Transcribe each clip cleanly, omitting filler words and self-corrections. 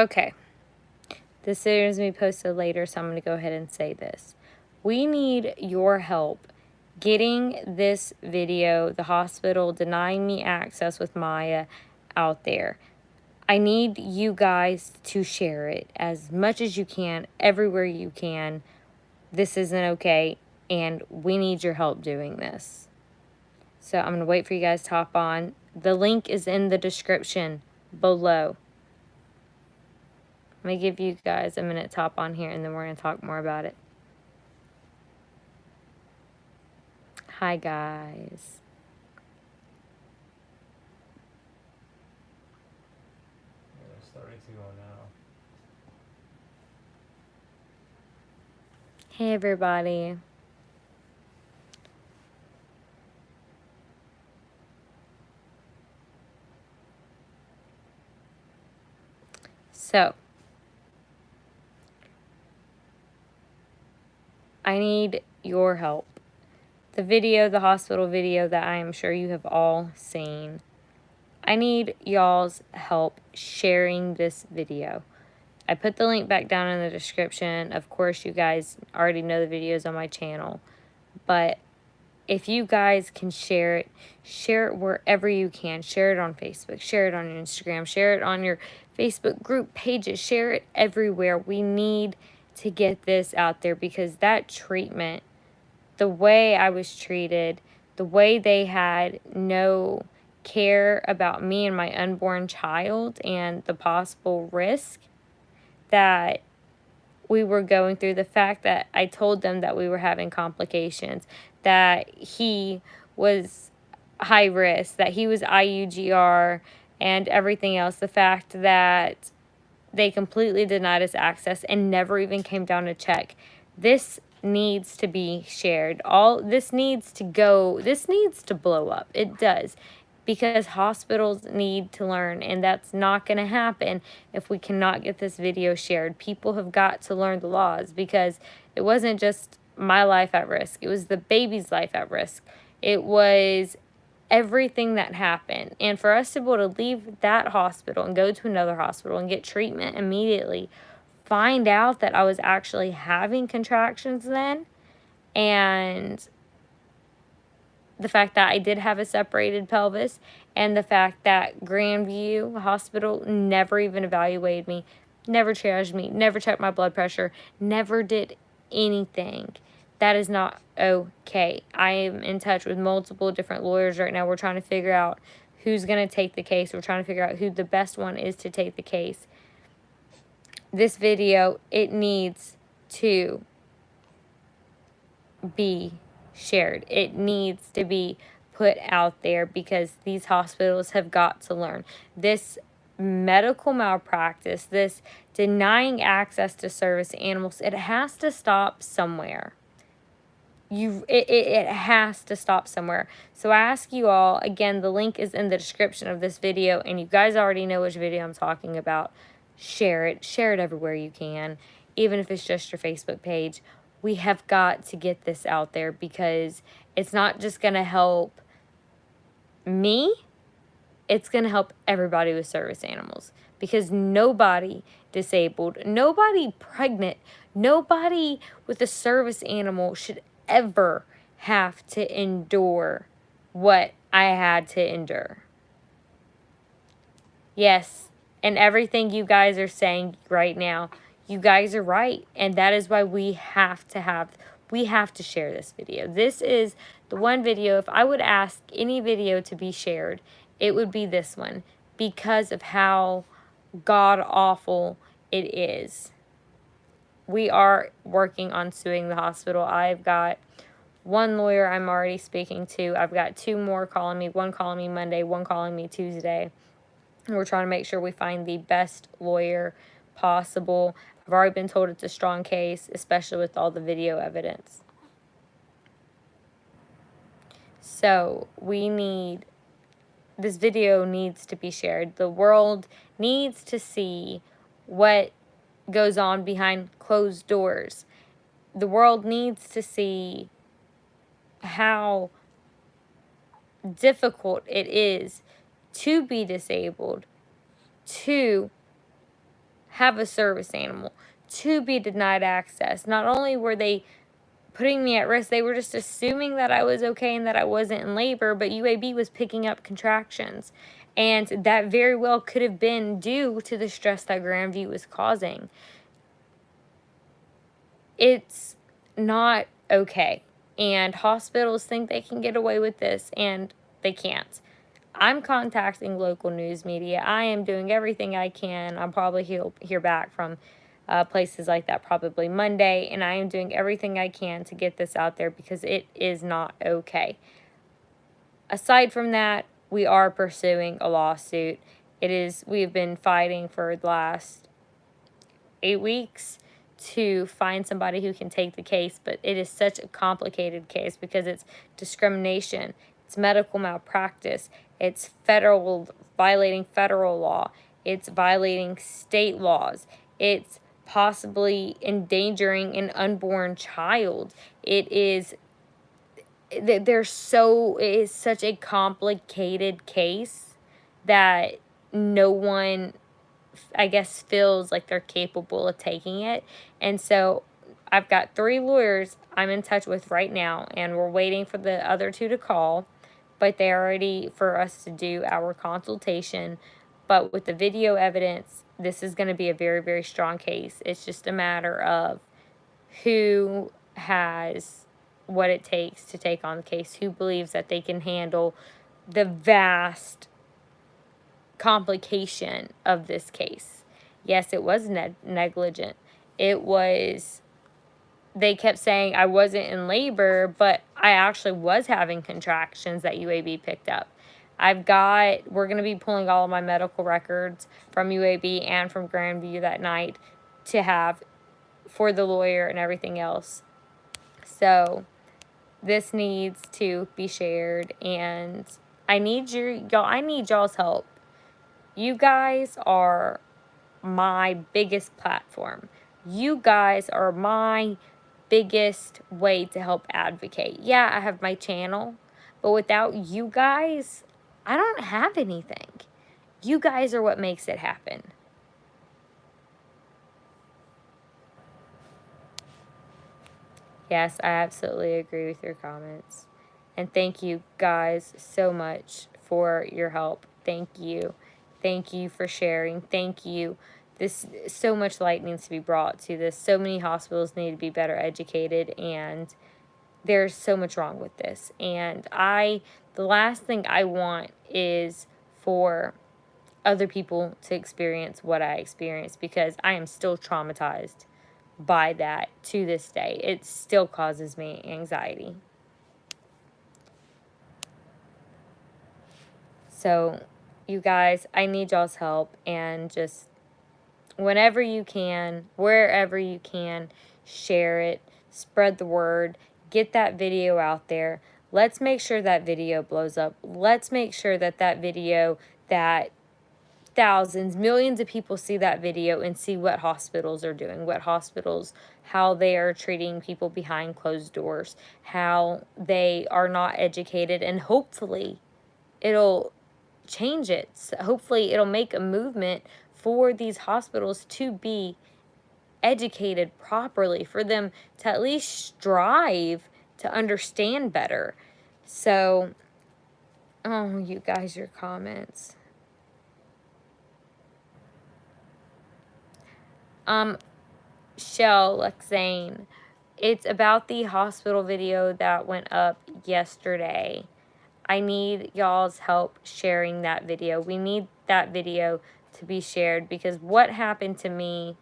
Okay. This video is going to be posted later, so I'm going to go ahead and say this. We need your help getting this video, the hospital denying me access with Maya, out there. I need you guys to share it as much as you can, everywhere you can. This isn't okay, and we need your help doing this. So I'm going to wait for you guys to hop on. The link is in the description below. Let me give you guys a minute to hop on here, and then we're going to talk more about it. Hi, guys. Yeah, starting to go now. Hey, everybody. So, I need your help. The video, the hospital video that I am sure you have all seen. I need y'all's help sharing this video. I put the link back down in the description. Of course, you guys already know the videos on my channel. But if you guys can share it wherever you can. Share it on Facebook. Share it on Instagram. Share it on your Facebook group pages. Share it everywhere. We need to get this out there because that treatment, the way I was treated, the way they had no care about me and my unborn child and the possible risk that we were going through, the fact that I told them that we were having complications, that he was high risk, that he was IUGR and everything else, the fact that they completely denied us access and never even came down to check. This needs to be shared. All this needs to go, this needs to blow up. It does. Because hospitals need to learn, and that's not going to happen if we cannot get this video shared. People have got to learn the laws because it wasn't just my life at risk. It was the baby's life at risk. It was everything that happened. And for us to be able to leave that hospital and go to another hospital and get treatment immediately, find out that I was actually having contractions then, and the fact that I did have a separated pelvis, and the fact that Grandview Hospital never even evaluated me, never triaged me, never checked my blood pressure, never did anything. That is not okay. I am in touch with multiple different lawyers right now. We're trying to figure out who's going to take the case. We're trying to figure out who the best one is to take the case. This video, it needs to be shared. It needs to be put out there because these hospitals have got to learn. This medical malpractice, this denying access to service animals, it has to stop somewhere. It has to stop somewhere. So I ask you all, again, the link is in the description of this video, and you guys already know which video I'm talking about. Share it everywhere you can, even if it's just your Facebook page. We have got to get this out there because it's not just going to help me, it's going to help everybody with service animals. Because nobody disabled, nobody pregnant, nobody with a service animal should ever have to endure what I had to endure. Yes, and everything you guys are saying right now, you guys are right. And that is why we have to share this video. This is the one video, if I would ask any video to be shared, it would be this one because of how god-awful it is. We are working on suing the hospital. I've got one lawyer I'm already speaking to. I've got two more calling me, one calling me Monday, one calling me Tuesday. And we're trying to make sure we find the best lawyer possible. I've already been told it's a strong case, especially with all the video evidence. So this video needs to be shared. The world needs to see what goes on behind closed doors. The world needs to see how difficult it is to be disabled, to have a service animal, to be denied access. Not only were they putting me at risk, they were just assuming that I was okay and that I wasn't in labor, but UAB was picking up contractions. And that very well could have been due to the stress that Grandview was causing. It's not okay. And hospitals think they can get away with this, and they can't. I'm contacting local news media. I am doing everything I can. I'll probably hear back from places like that probably Monday, and I am doing everything I can to get this out there because it is not okay. Aside from that, we are pursuing a lawsuit. We have been fighting for the last 8 weeks to find somebody who can take the case, but it is such a complicated case because it's discrimination, it's medical malpractice, it's violating federal law, it's violating state laws, it's possibly endangering an unborn child. It is such a complicated case that no one, I guess, feels like they're capable of taking it. And so I've got 3 lawyers I'm in touch with right now, and we're waiting for the other 2 to call, but they're ready for us to do our consultation. But with the video evidence, this is going to be a very, very strong case. It's just a matter of who has what it takes to take on the case, who believes that they can handle the vast complication of this case. Yes, it was negligent. They kept saying I wasn't in labor, but I actually was having contractions that UAB picked up. We're going to be pulling all of my medical records from UAB and from Grandview that night to have for the lawyer and everything else. So this needs to be shared, and I need y'all's help. You guys are my biggest platform. You guys are my biggest way to help advocate. Yeah, I have my channel, but without you guys, I don't have anything. You guys are what makes it happen. Yes, I absolutely agree with your comments. And thank you guys so much for your help. Thank you. Thank you for sharing. Thank you. So much light needs to be brought to this. So many hospitals need to be better educated, and there's so much wrong with this. And the last thing I want is for other people to experience what I experienced, because I am still traumatized by that to this day. It still causes me anxiety. So, you guys, I need y'all's help, and just whenever you can, wherever you can, share it, spread the word, get that video out there. Let's make sure that video blows up. Let's make sure that that thousands, millions of people see that video and see what hospitals are doing, how they are treating people behind closed doors, how they are not educated, and hopefully it'll change it. So hopefully it'll make a movement for these hospitals to be educated properly, for them to at least strive to understand better. So, oh, you guys, your comments. Shell Lexane, it's about the hospital video that went up yesterday. I need y'all's help sharing that video. We need that video to be shared, because what happened to me,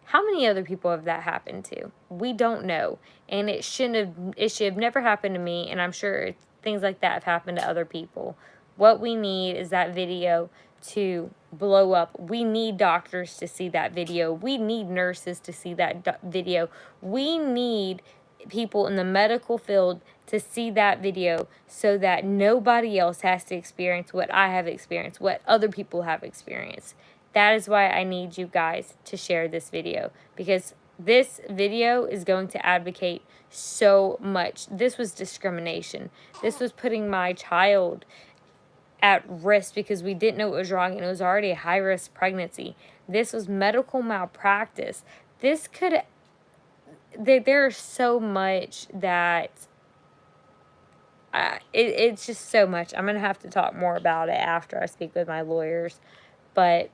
how many other people have that happened to? We don't know. And it should have never happened to me, and I'm sure things like that have happened to other people. What we need is that video to blow up. We need doctors to see that video. We need nurses to see that video. We need people in the medical field to see that video, so that nobody else has to experience what I have experienced, what other people have experienced. That is why I need you guys to share this video, because this video is going to advocate so much. This was discrimination. This was putting my child at risk because we didn't know what was wrong and it was already a high-risk pregnancy. This was medical malpractice. This could... There's so much that... it's just so much. I'm going to have to talk more about it after I speak with my lawyers. But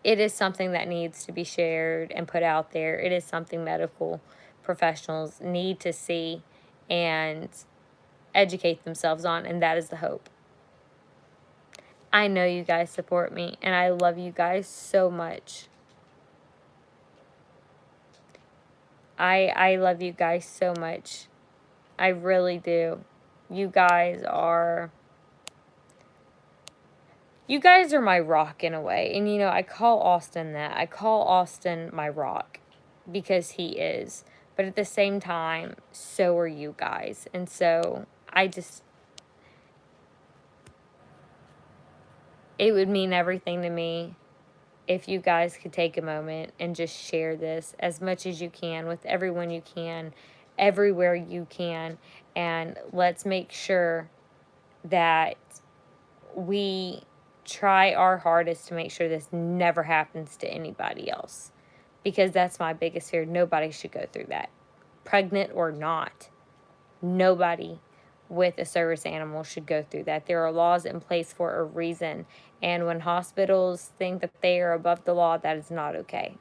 it is something that needs to be shared and put out there. It is something medical professionals need to see and educate themselves on, and that is the hope. I know you guys support me, and I love you guys so much. I love you guys so much. I really do. You guys are my rock in a way. And, you know, I call Austin that. I call Austin my rock because he is. But at the same time, so are you guys. And so it would mean everything to me if you guys could take a moment and just share this as much as you can with everyone you can, everywhere you can. And let's make sure that we try our hardest to make sure this never happens to anybody else. Because that's my biggest fear. Nobody should go through that. Pregnant or not. Nobody with a service animal should go through that. There are laws in place for a reason. And when hospitals think that they are above the law, that is not okay.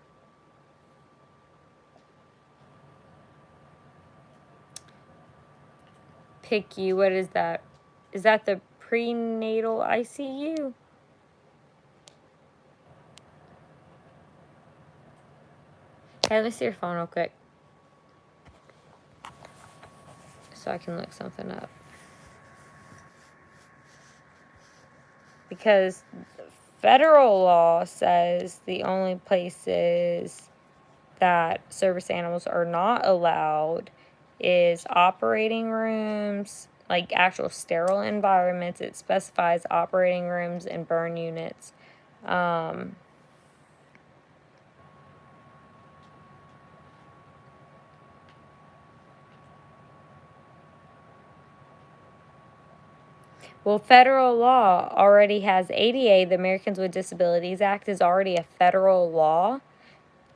PICU, what is that? Is that the prenatal ICU? Hey, let me see your phone real quick, so I can look something up. Because federal law says the only places that service animals are not allowed is operating rooms, like actual sterile environments. It specifies operating rooms and burn units. Well, federal law already has ADA, the Americans with Disabilities Act, is already a federal law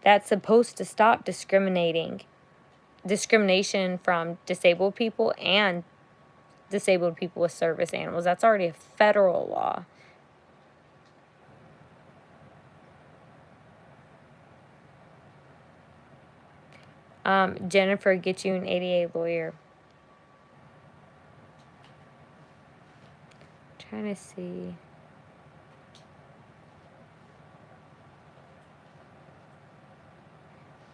that's supposed to stop discrimination from disabled people and disabled people with service animals. That's already a federal law. Jennifer, get you an ADA lawyer. Trying to see.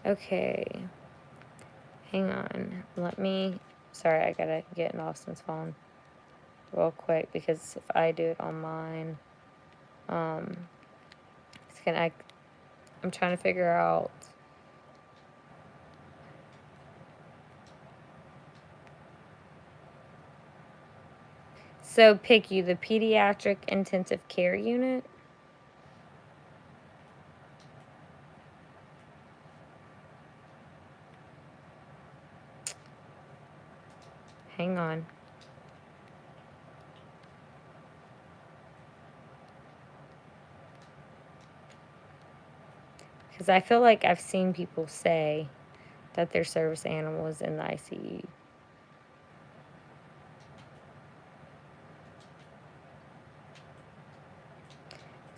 Okay. Hang on. Sorry, I gotta get in Austin's phone real quick because if I do it on mine, I'm trying to figure out. So PICU, the Pediatric Intensive Care Unit. Hang on. Because I feel like I've seen people say that their service animal is in the ICU.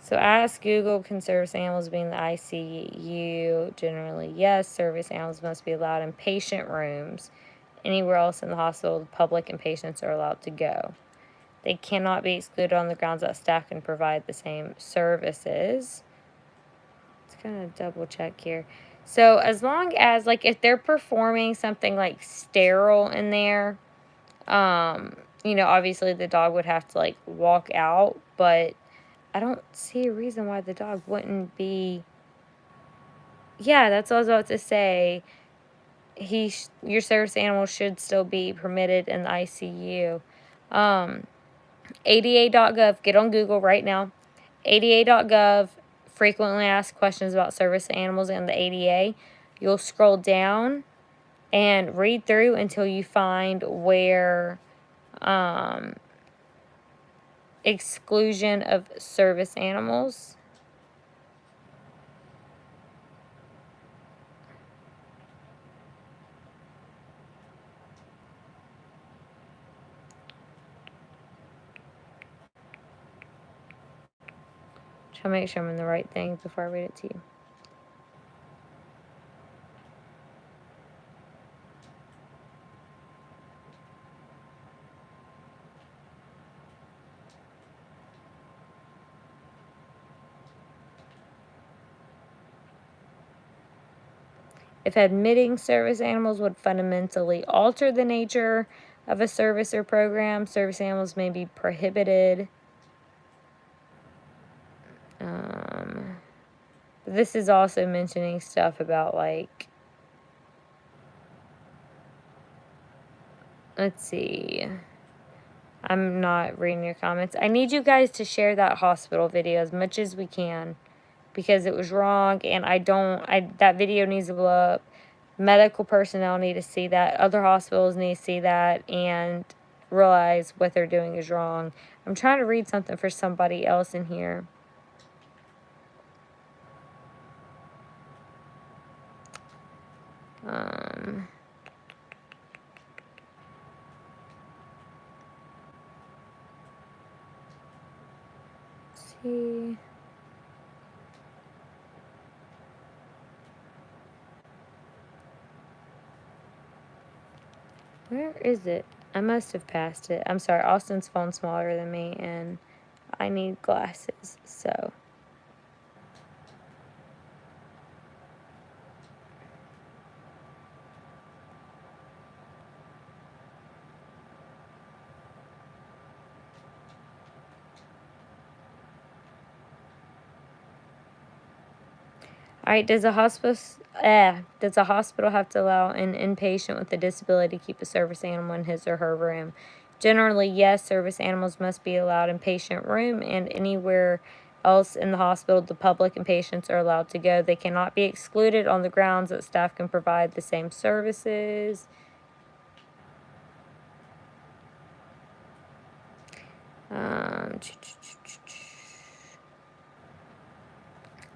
So ask Google, can service animals be in the ICU? Generally, yes. Service animals must be allowed in patient rooms. Anywhere else in the hospital, the public and patients are allowed to go. They cannot be excluded on the grounds that staff can provide the same services. Let's kind of double check here. So as long as, like, if they're performing something like sterile in there, you know, obviously the dog would have to, like, walk out, but I don't see a reason why the dog wouldn't be. Yeah, that's what I was about to say. Your service animal should still be permitted in the ICU. ADA.gov, get on Google right now. ADA.gov, frequently asked questions about service animals and the ADA. You'll scroll down and read through until you find where exclusion of service animals. Try to make sure I'm in the right thing before I read it to you. If admitting service animals would fundamentally alter the nature of a service or program, service animals may be prohibited. This is also mentioning stuff about, like, let's see. I'm not reading your comments. I need you guys to share that hospital video as much as we can, because it was wrong, and that video needs to blow up. Medical personnel need to see that. Other hospitals need to see that and realize what they're doing is wrong. I'm trying to read something for somebody else in here. Let's see. Where is it? I must have passed it. I'm sorry, Austin's phone's smaller than me, and I need glasses, so. All right, does a hospital have to allow an inpatient with a disability to keep a service animal in his or her room? Generally, yes, service animals must be allowed in patient room, and anywhere else in the hospital the public and patients are allowed to go. They cannot be excluded on the grounds that staff can provide the same services.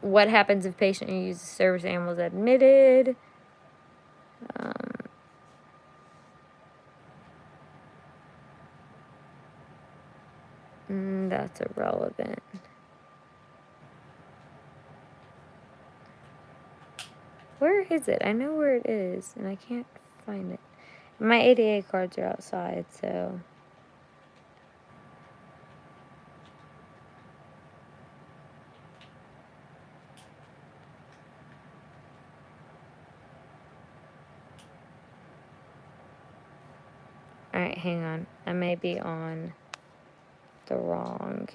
What happens if patient who uses service animals admitted? That's irrelevant. Where is it? I know where it is, and I can't find it. My ADA cards are outside, so. Alright, hang on. I may be on the wrong.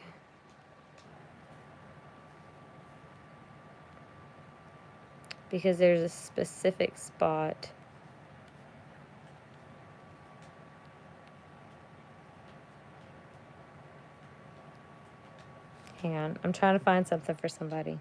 Because there's a specific spot. Hang on. I'm trying to find something for somebody.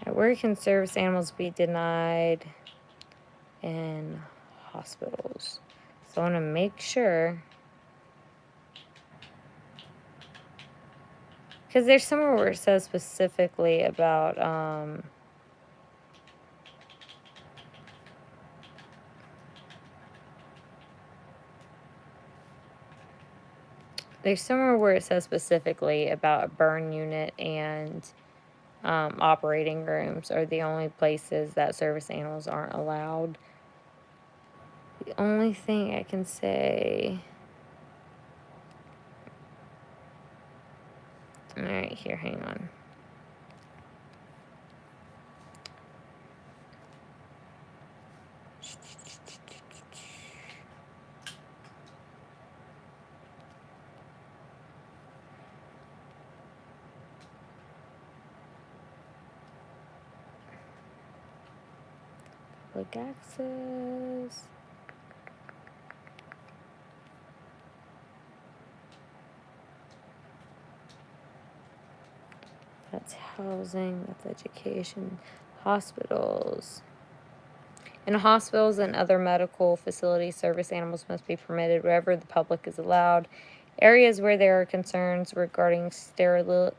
Where can service animals be denied in hospitals? So I want to make sure. Because there's somewhere where it says specifically about, there's somewhere where it says specifically about a burn unit and operating rooms are the only places that service animals aren't allowed. The only thing I can say. Alright, here, hang on. Public access. housing, that's education, hospitals. In hospitals and other medical facilities, service animals must be permitted wherever the public is allowed. Areas where there are concerns regarding sterility,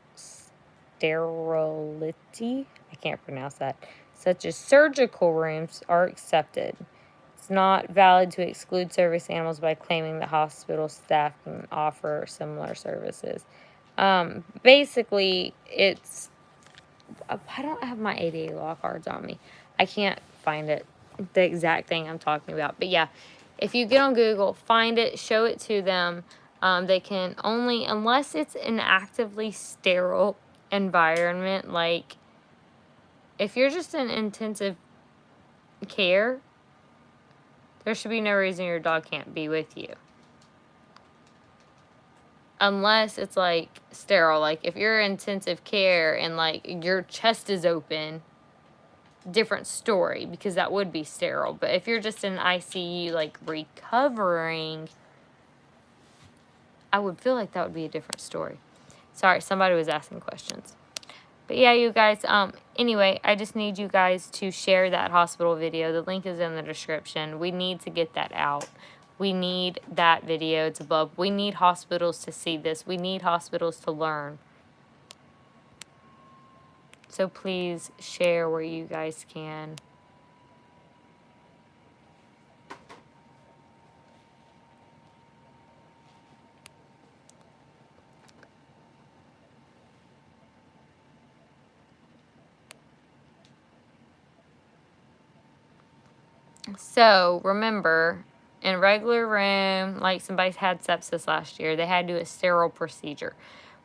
I can't pronounce that, such as surgical rooms, are accepted. It's not valid to exclude service animals by claiming that hospital staff can offer similar services. Basically, it's, I don't have my ADA law cards on me. I can't find it, the exact thing I'm talking about. But yeah, if you get on Google, find it, show it to them. They can only, unless it's an actively sterile environment, like if you're just in intensive care, there should be no reason your dog can't be with you. Unless it's like sterile, like if you're in intensive care and like your chest is open, different story, because that would be sterile. But if you're just in ICU, like recovering, I would feel like that would be a different story. Sorry, somebody was asking questions. But yeah, you guys, anyway, I just need you guys to share that hospital video. The link is in the description. We need to get that out. We need that video to above. We need hospitals to see this. We need hospitals to learn. So please share where you guys can. So remember, in a regular room, like somebody's had sepsis last year, they had to do a sterile procedure.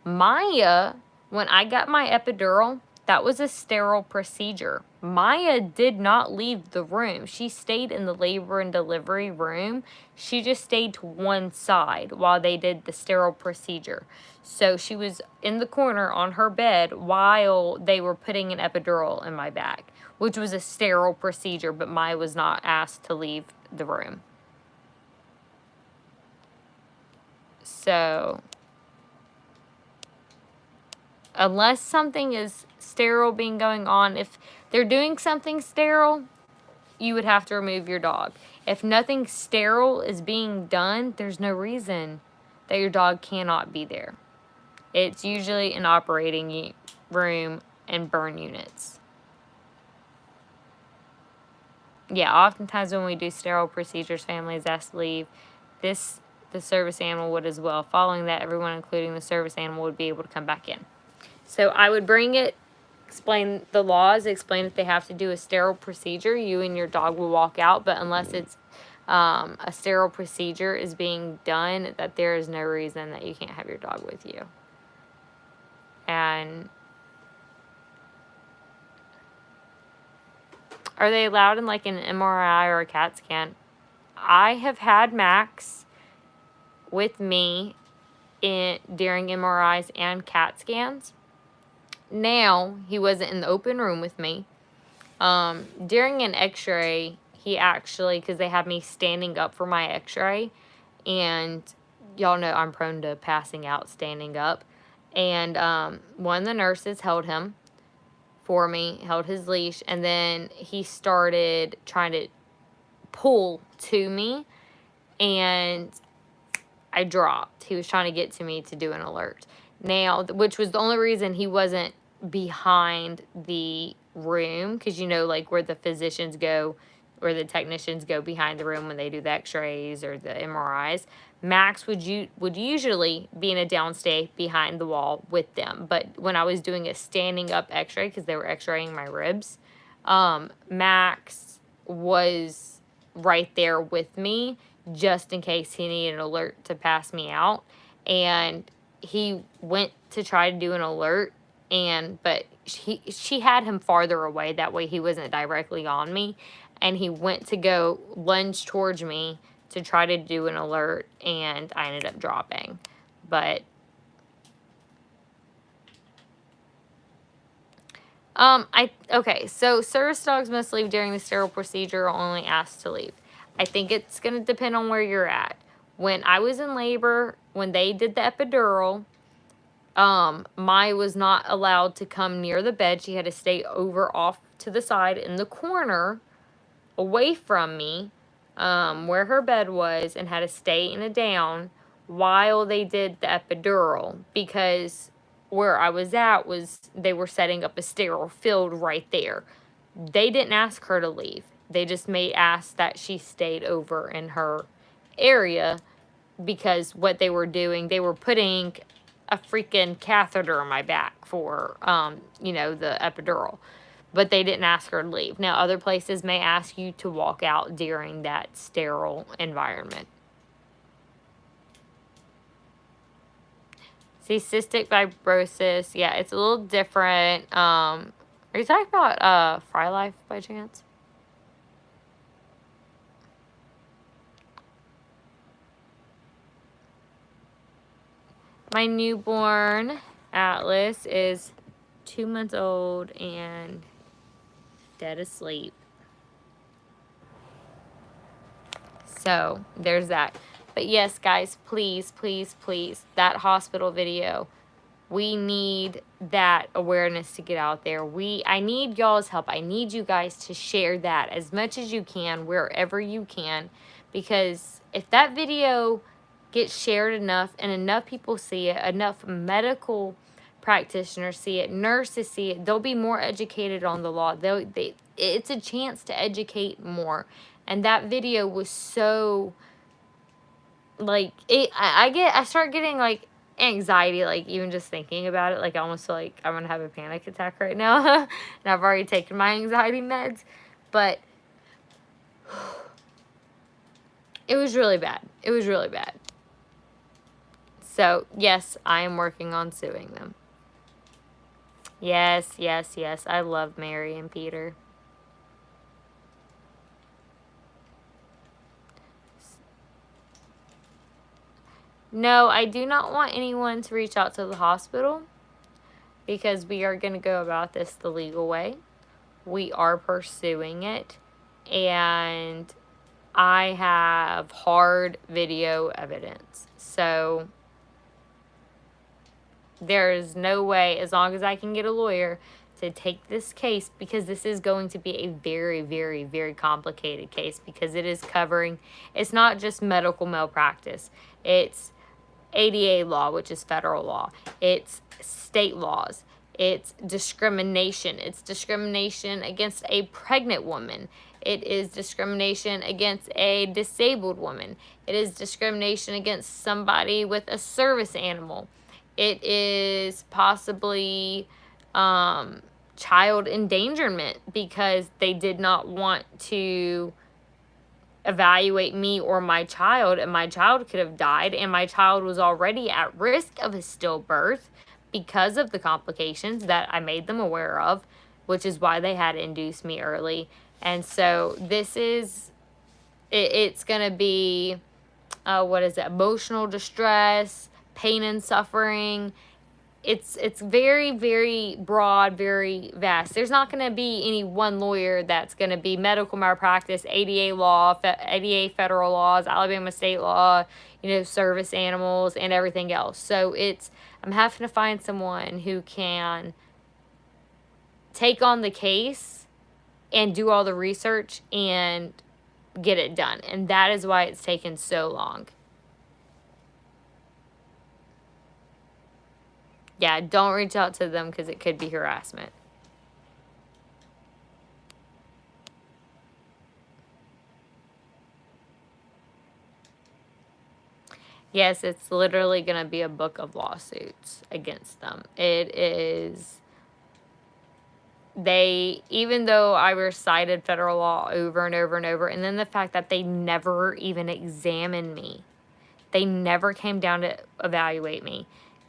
Maya, when I got my epidural, that was a sterile procedure. Maya did not leave the room. She stayed in the labor and delivery room. She just stayed to one side while they did the sterile procedure. So she was in the corner on her bed while they were putting an epidural in my back, which was a sterile procedure, but Maya was not asked to leave the room. So unless something is sterile being going on, if they're doing something sterile, you would have to remove your dog. If nothing sterile is being done, there's no reason that your dog cannot be there. It's usually an operating room and burn units. Yeah, oftentimes when we do sterile procedures, families ask to leave. The service animal would as well. Following that, everyone, including the service animal, would be able to come back in. So I would bring it, explain the laws, explain if they have to do a sterile procedure, you and your dog will walk out. But unless it's a sterile procedure is being done, that there is no reason that you can't have your dog with you. And are they allowed in like an MRI or a CAT scan? I have had Max with me during MRIs and CAT scans. Now, he wasn't in the open room with me. During an x-ray, he actually, because they had me standing up for my x-ray, and y'all know I'm prone to passing out standing up. And one of the nurses held him for me, held his leash, and then he started trying to pull to me, and I dropped. He was trying to get to me to do an alert. Now, which was the only reason he wasn't behind the room, because you know, like where the physicians go, where the technicians go behind the room when they do the x-rays or the MRIs. Max would usually be in a downstay behind the wall with them. But when I was doing a standing up x-ray, because they were x-raying my ribs, Max was right there with me just in case he needed an alert to pass me out. And he went to try to do an alert, but she had him farther away, that way he wasn't directly on me, and he went to go lunge towards me to try to do an alert, and I ended up dropping. But okay, so service dogs must leave during the sterile procedure, or only asked to leave. I think it's going to depend on where you're at. When I was in labor, when they did the epidural, Maya was not allowed to come near the bed. She had to stay over off to the side in the corner away from me, where her bed was, and had to stay in a down while they did the epidural, because where I was at was they were setting up a sterile field right there. They didn't ask her to leave. They just asked that she stayed over in her area, because what they were doing, they were putting a freaking catheter in my back for, the epidural. But they didn't ask her to leave. Now, other places may ask you to walk out during that sterile environment. See, cystic fibrosis, yeah, it's a little different. Are you talking about Fry Life by chance? My newborn, Atlas, is 2 months old and dead asleep. So, there's that. But yes, guys, please, please, please, that hospital video, we need that awareness to get out there. I need y'all's help. I need you guys to share that as much as you can, wherever you can. Because if that video gets shared enough and enough people see it, enough medical practitioners see it, nurses see it, they'll be more educated on the law. It's a chance to educate more. And that video was so, like, I start getting, like, anxiety, like, even just thinking about it. Like, I almost feel like I'm gonna have a panic attack right now. And I've already taken my anxiety meds. But it was really bad. It was really bad. So, yes, I am working on suing them. Yes, yes, yes. I love Mary and Peter. No, I do not want anyone to reach out to the hospital, because we are going to go about this the legal way. We are pursuing it, and I have hard video evidence. So there is no way, as long as I can get a lawyer to take this case, because this is going to be a very, very, very complicated case, because it is covering, it's not just medical malpractice. It's ADA law, which is federal law. It's state laws. It's discrimination. It's discrimination against a pregnant woman. It is discrimination against a disabled woman. It is discrimination against somebody with a service animal. It is possibly child endangerment, because they did not want to evaluate me or my child, and my child could have died, and my child was already at risk of a stillbirth because of the complications that I made them aware of, which is why they had to induce me early. And so this is, it's going to be, emotional distress, pain and suffering. It's very, very broad, very vast. There's not going to be any one lawyer that's going to be medical malpractice, ADA law, ADA federal laws, Alabama state law, service animals, and everything else. So I'm having to find someone who can take on the case and do all the research and get it done. And that is why it's taken so long. Yeah, don't reach out to them, because it could be harassment. Yes, it's literally going to be a book of lawsuits against them. It is, even though I recited federal law over and over and over, and then the fact that they never even examined me. They never came down to evaluate me.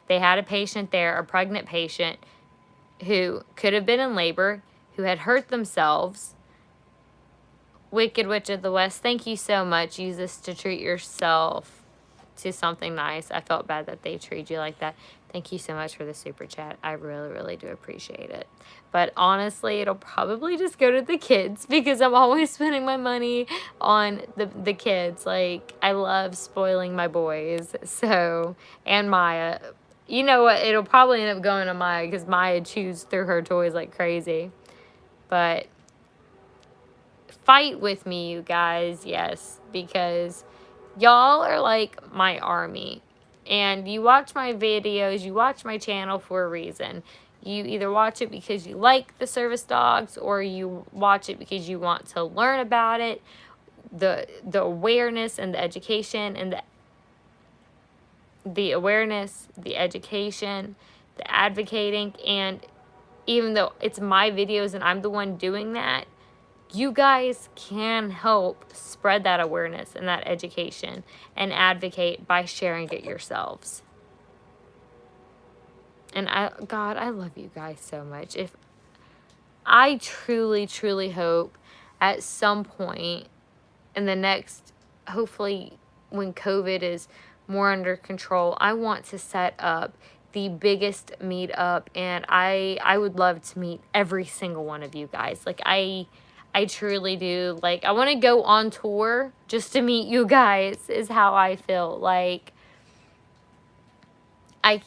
They had a patient there, a pregnant patient, who could have been in labor, who had hurt themselves. Wicked Witch of the West, thank you so much. Use this to treat yourself to something nice. I felt bad that they treated you like that. Thank you so much for the super chat. I really, really do appreciate it. But honestly, it'll probably just go to the kids, because I'm always spending my money on the kids. Like, I love spoiling my boys. So, and Maya, you know what? It'll probably end up going to Maya because Maya chews through her toys like crazy. But fight with me, you guys, yes, because y'all are like my army. And you watch my videos, you watch my channel for a reason. You either watch it because you like the service dogs, or you watch it because you want to learn about it, the awareness and the education, and the awareness, the education, the advocating. And even though it's my videos and I'm the one doing that, you guys can help spread that awareness and that education and advocate by sharing it yourselves. And God, I love you guys so much. If I truly, truly hope at some point in the next, hopefully when COVID is more under control, I want to set up the biggest meetup, and I would love to meet every single one of you guys. Like, I truly do. Like, I want to go on tour just to meet you guys is how I feel. Like, I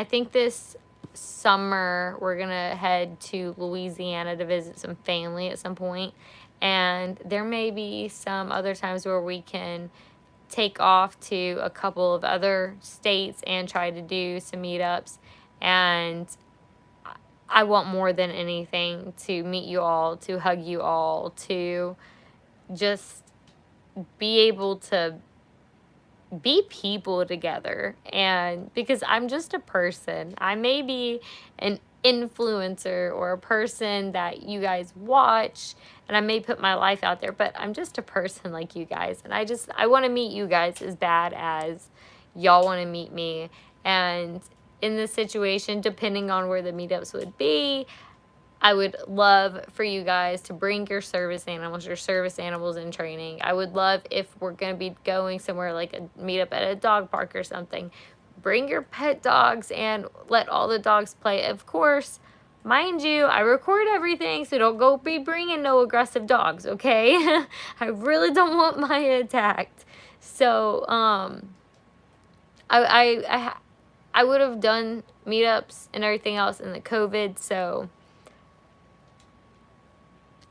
think this summer we're going to head to Louisiana to visit some family at some point. And there may be some other times where we can take off to a couple of other states and try to do some meetups. And I want more than anything to meet you all, to hug you all, to just be able to be people together. And because I'm just a person, I may be an influencer or a person that you guys watch, and I may put my life out there, but I'm just a person like you guys. And I want to meet you guys as bad as y'all want to meet me. And in this situation, depending on where the meetups would be, I would love for you guys to bring your service animals in training. I would love if we're going to be going somewhere like a meetup at a dog park or something. Bring your pet dogs and let all the dogs play. Of course, mind you, I record everything, so don't go be bringing no aggressive dogs, okay? I really don't want Maya attacked. So, I would have done meetups and everything else in the COVID, so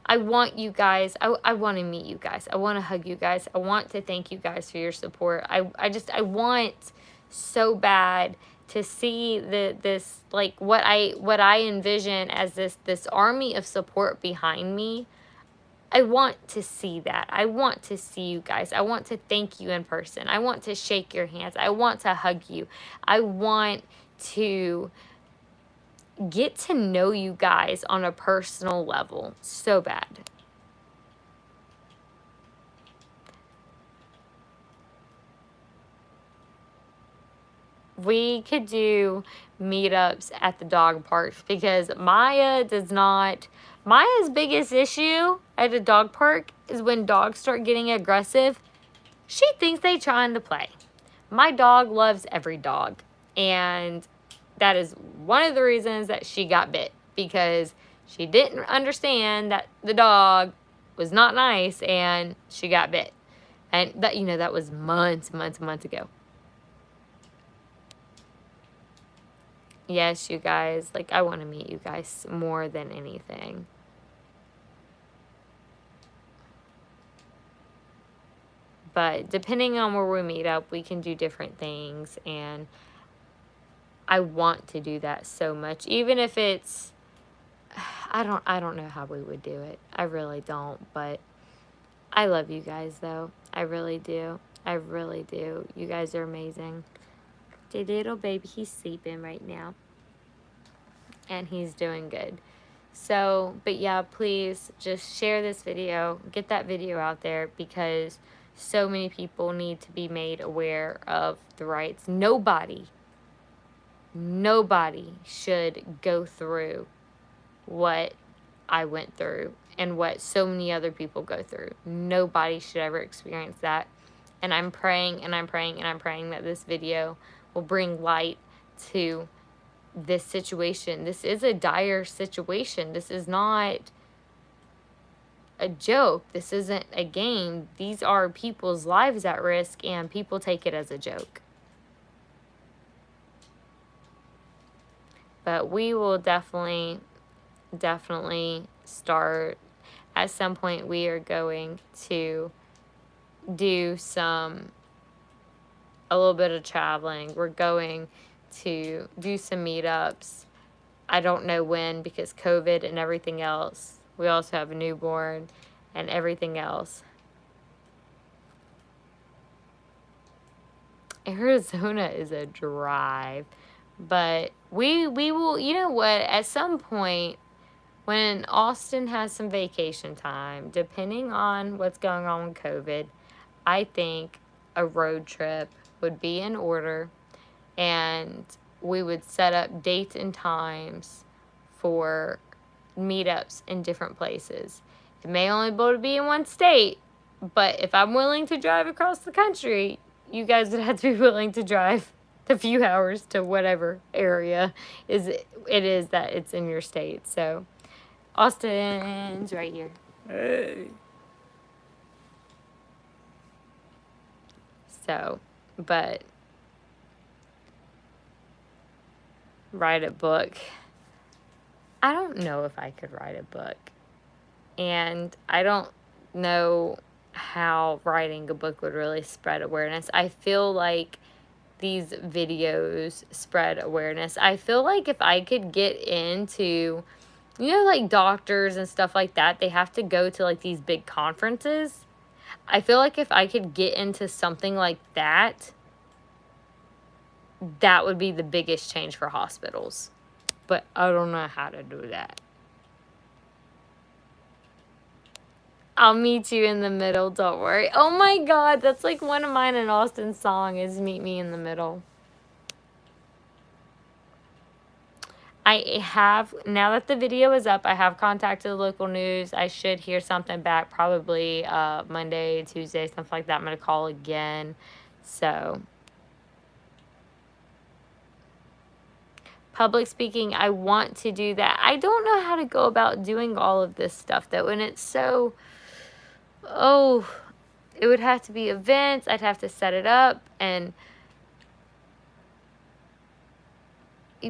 I want you guys, I want to meet you guys. I want to hug you guys. I want to thank you guys for your support. I want so bad to see this, like, what I envision as this army of support behind me. I want to see that. I want to see you guys. I want to thank you in person. I want to shake your hands. I want to hug you. I want to get to know you guys on a personal level so bad. We could do meetups at the dog parks because Maya's biggest issue at a dog park is when dogs start getting aggressive. She thinks they trying to play. My dog loves every dog, and that is one of the reasons that she got bit, because she didn't understand that the dog was not nice and she got bit. And that, that was months ago. Yes, you guys, like, I want to meet you guys more than anything. But depending on where we meet up, we can do different things, and I want to do that so much. Even if it's, I don't know how we would do it. I really don't, but I love you guys, though. I really do. I really do. You guys are amazing. The little baby, he's sleeping right now, and he's doing good. So, but yeah, please just share this video, get that video out there, because so many people need to be made aware of the rights. Nobody should go through what I went through and what so many other people go through. Nobody should ever experience that. And I'm praying and I'm praying and I'm praying that this video will bring light to this situation. This is a dire situation. This is not a joke. This isn't a game. These are people's lives at risk, and people take it as a joke. But we will definitely start. At some point, we are going to do a little bit of traveling. We're going to do some meetups. I don't know when, because COVID and everything else. We also have a newborn and everything else. Arizona is a drive. But we will, you know what, at some point, when Austin has some vacation time, depending on what's going on with COVID, I think a road trip would be in order, and we would set up dates and times for meetups in different places. It may only be able to be in one state, but if I'm willing to drive across the country, you guys would have to be willing to drive the few hours to whatever area it is that it's in your state. So Austin's right here. Hey. So, but write a book. I don't know if I could write a book. And I don't know how writing a book would really spread awareness. I feel like these videos spread awareness. I feel like if I could get into, you know, like doctors and stuff like that, they have to go to like these big conferences. I feel like if I could get into something like that, that would be the biggest change for hospitals. But I don't know how to do that. I'll meet you in the middle, don't worry. Oh my God, that's like one of mine and Austin's song is Meet Me in the Middle. I have, now that the video is up, I have contacted the local news. I should hear something back probably Monday, Tuesday, something like that. I'm going to call again. So, public speaking, I want to do that. I don't know how to go about doing all of this stuff though, and it's so... Oh, it would have to be events. I'd have to set it up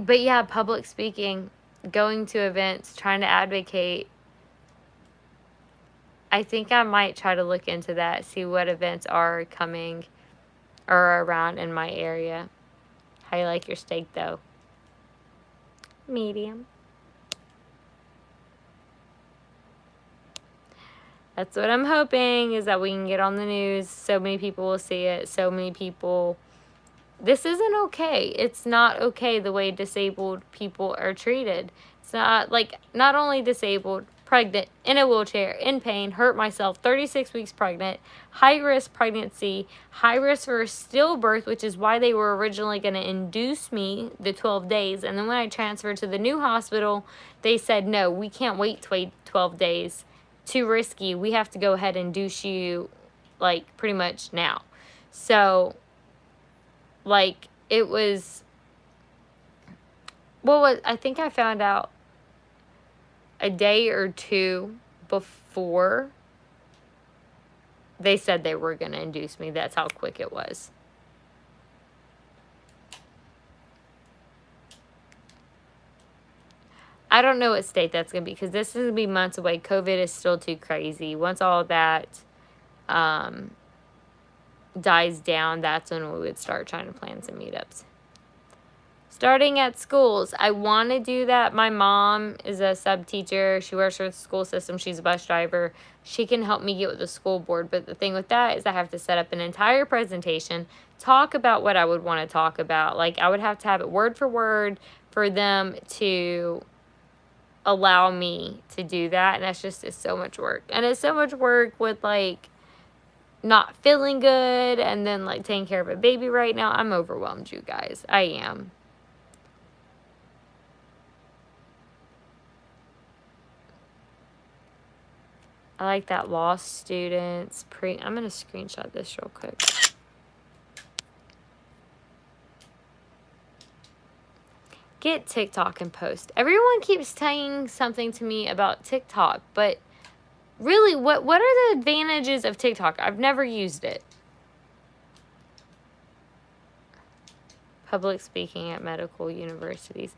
but yeah, public speaking, going to events, trying to advocate. I think I might try to look into that, see what events are coming or around in my area. How you like your steak though? Medium. That's what I'm hoping, is that we can get on the news. So many people will see it. So many people. This isn't okay. It's not okay the way disabled people are treated. It's not like, not only disabled, pregnant, in a wheelchair, in pain, hurt myself, 36 weeks pregnant, high risk pregnancy, high risk for stillbirth, which is why they were originally going to induce me the 12 days. And then when I transferred to the new hospital, they said, no, we can't wait 12 days. Too risky. We have to go ahead and induce you like pretty much now. So like it was, I think I found out a day or two before they said they were going to induce me. That's how quick it was. I don't know what state that's going to be, because this is going to be months away. COVID is still too crazy. Once all of that dies down, that's when we would start trying to plan some meetups. Starting at schools. I want to do that. My mom is a sub teacher. She works for the school system. She's a bus driver. She can help me get with the school board. But the thing with that is I have to set up an entire presentation, talk about what I would want to talk about. Like I would have to have it word for word for them to allow me to do that. And that's just, it's so much work. And it's so much work with like not feeling good and then like taking care of a baby right now. I'm overwhelmed, you guys. I am. I like that law students I'm going to screenshot this real quick. Get TikTok and post. Everyone keeps saying something to me about TikTok, but really, what are the advantages of TikTok? I've never used it. Public speaking at medical universities.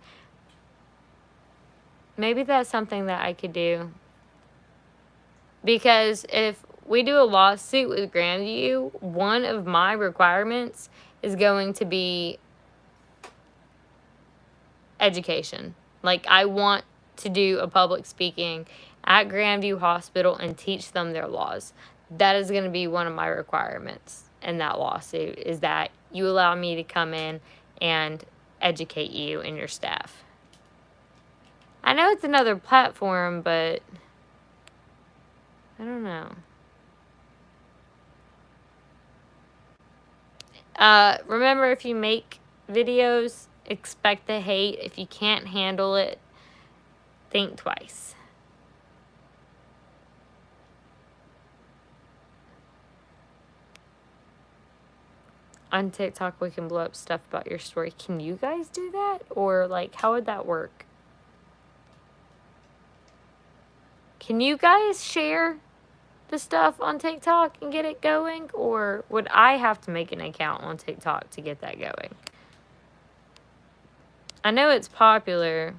maybe that's something that I could do. Because if we do a lawsuit with Grandview, one of my requirements is going to be education. Like, I want to do a public speaking at Grandview Hospital and teach them their laws. That is going to be one of my requirements in that lawsuit, is that you allow me to come in and educate you and your staff. I know it's another platform, but I don't know. Remember, if you make videos, expect the hate. If you can't handle it, think twice. On TikTok, we can blow up stuff about your story. Can you guys do that? Or, like, how would that work? Can you guys share the stuff on TikTok and get it going? Or would I have to make an account on TikTok to get that going? I know it's popular.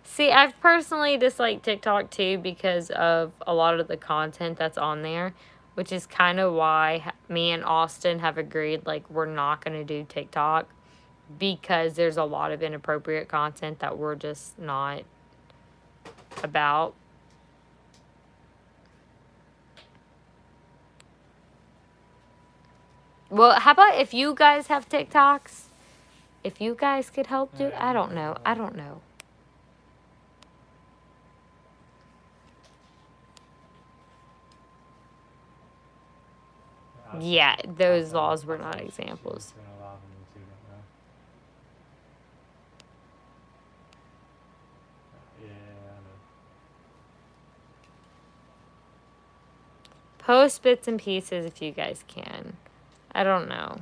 See, I've personally disliked TikTok too because of a lot of the content that's on there, which is kind of why me and Austin have agreed, like, we're not going to do TikTok, because there's a lot of inappropriate content that we're just not about. Well, how about if you guys have TikToks? If you guys could help do, I don't know. I don't know. Yeah, those laws were not examples. Post bits and pieces if you guys can. I don't know.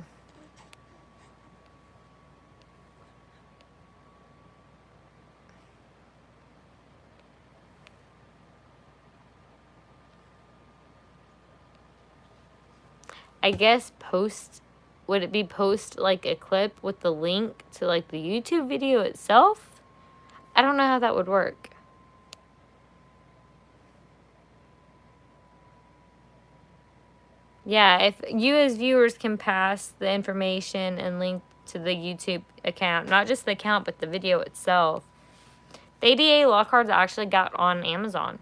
I guess post, would it be post like a clip with the link to like the YouTube video itself? I don't know how that would work. Yeah, if you as viewers can pass the information and link to the YouTube account, not just the account, but the video itself. The ADA law cards I actually got on Amazon.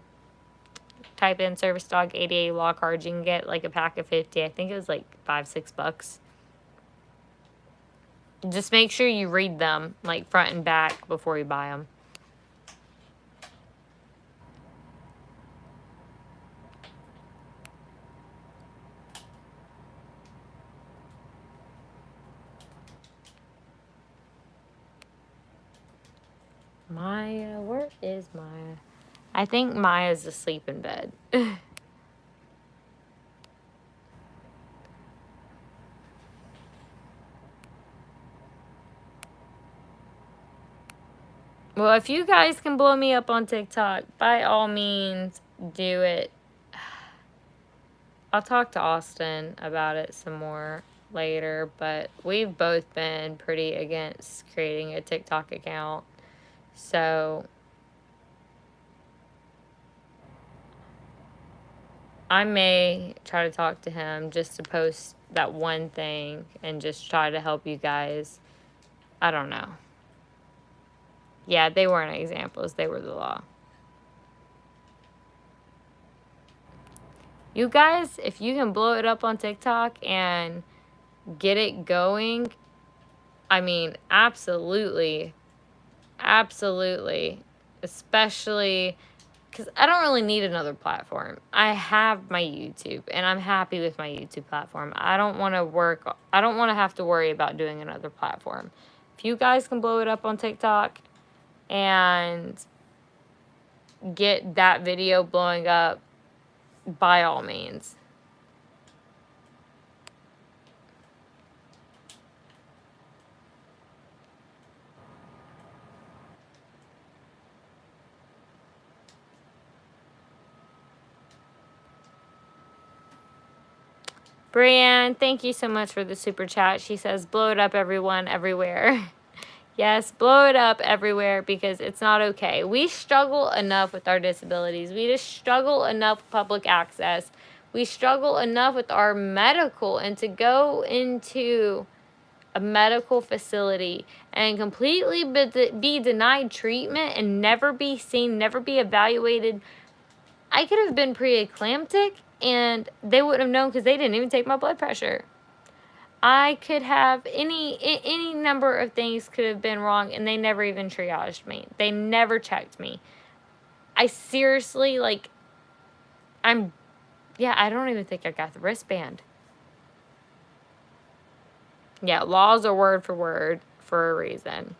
Type in Service Dog ADA law cards. You can get like a pack of 50. I think it was like $5-6. Just make sure you read them like front and back before you buy them. Maya, where is Maya? I think Maya's asleep in bed. Well, if you guys can blow me up on TikTok, by all means, do it. I'll talk to Austin about it some more later, but we've both been pretty against creating a TikTok account. So I may try to talk to him just to post that one thing and just try to help you guys. I don't know. Yeah, they weren't examples. They were the law. You guys, if you can blow it up on TikTok and get it going, I mean, absolutely. Absolutely. Especially because I don't really need another platform. I have my YouTube, and I'm happy with my YouTube platform. I don't want to have to worry about doing another platform. If you guys can blow it up on TikTok and get that video blowing up, by all means. Brianne, thank you so much for the super chat. She says, blow it up, everyone, everywhere. Yes, blow it up everywhere because it's not okay. We struggle enough with our disabilities. We just struggle enough with public access. We struggle enough with our medical, and to go into a medical facility and completely be denied treatment and never be seen, never be evaluated. I could have been preeclamptic and they wouldn't have known because they didn't even take my blood pressure. I could have any number of things could have been wrong, and they never even triaged me. They never checked me. I seriously, like, I don't even think I got the wristband. Yeah, laws are word for word for a reason.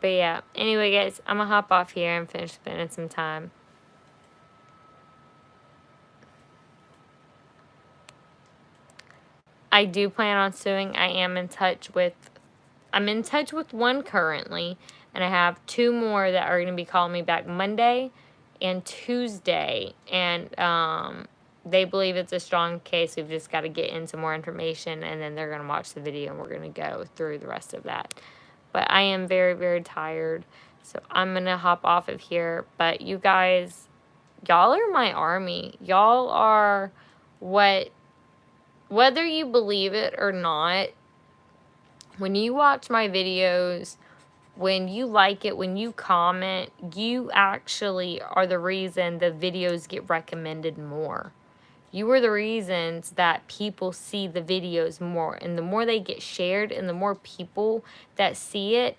But yeah, anyway, guys, I'm going to hop off here and finish spending some time. I do plan on suing. I'm in touch with one currently, and I have 2 more that are going to be calling me back Monday and Tuesday. And they believe it's a strong case. We've just got to get into more information, and then they're going to watch the video, and we're going to go through the rest of that. But I am very, very tired, so I'm going to hop off of here. But you guys, y'all are my army. Y'all are whether you believe it or not, when you watch my videos, when you like it, when you comment, you actually are the reason the videos get recommended more. You are the reasons that people see the videos more. And the more they get shared and the more people that see it,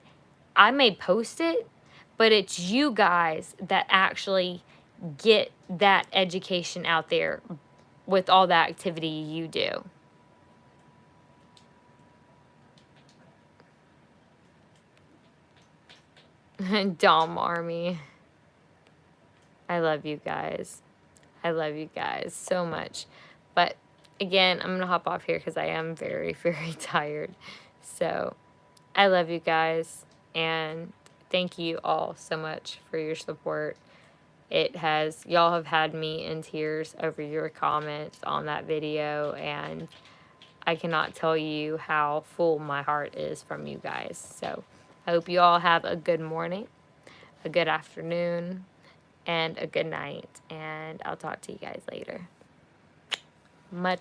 I may post it, but it's you guys that actually get that education out there with all the activity you do. Dom Army. I love you guys. I love you guys so much. But again, I'm going to hop off here because I am very, very tired. So I love you guys. And thank you all so much for your support. Y'all have had me in tears over your comments on that video. And I cannot tell you how full my heart is from you guys. So I hope you all have a good morning, a good afternoon, and a good night. And I'll talk to you guys later. Much